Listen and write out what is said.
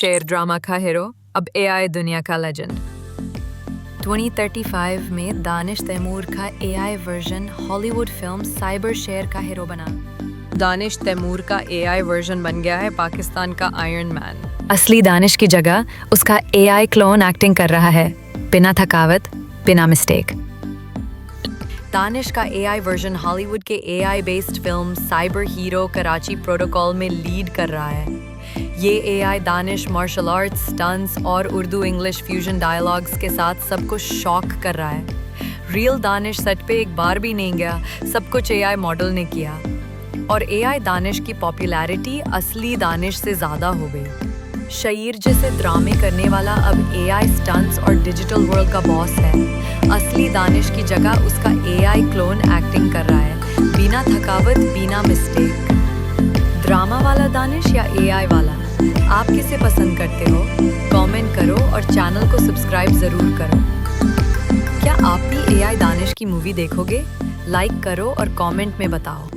शेर ड्रामा का हीरो अब एआई दुनिया का लेजेंड। 2035 में दानिश तैमूर का AI version Hollywood film cyber शेर का हीरो बना। दानिश तैमूर का एआई वर्जन बन गया है पाकिस्तान का आयरन मैन। असली दानिश की जगह उसका एआई क्लोन एक्टिंग कर रहा है, बिना थकावट, बिना मिस्टेक। दानिश का एआई वर्जन हॉलीवुड के AI based film cyber hero Karachi protocol में लीड कर रहा है। ये AI Danish martial arts, stunts और उर्दू इंग्लिश फ्यूजन डायलॉग्स के साथ सबको शॉक कर रहा है। रियल दानिश सेट पे एक बार भी नहीं गया, सब कुछ एआई मॉडल ने किया। और एआई दानिश की पॉपुलैरिटी असली दानिश से ज़्यादा हो गई। शहीर जैसे ड्रामे करने वाला अब एआई स्टंट्स और डिजिटल वर्ल्ड का बॉस है। असली दानिश की जगह उसका एआई क्लोन एक्टिंग कर रहा है, बिना थकावट, बिना मिस्टेक। ड्रामा वाला दानिश या एआई वाला, आप किसे पसंद करते हो? कमेंट करो और चैनल को सब्सक्राइब ज़रूर करो। क्या आप भी एआई दानिश की मूवी देखोगे? लाइक करो और कमेंट में बताओ।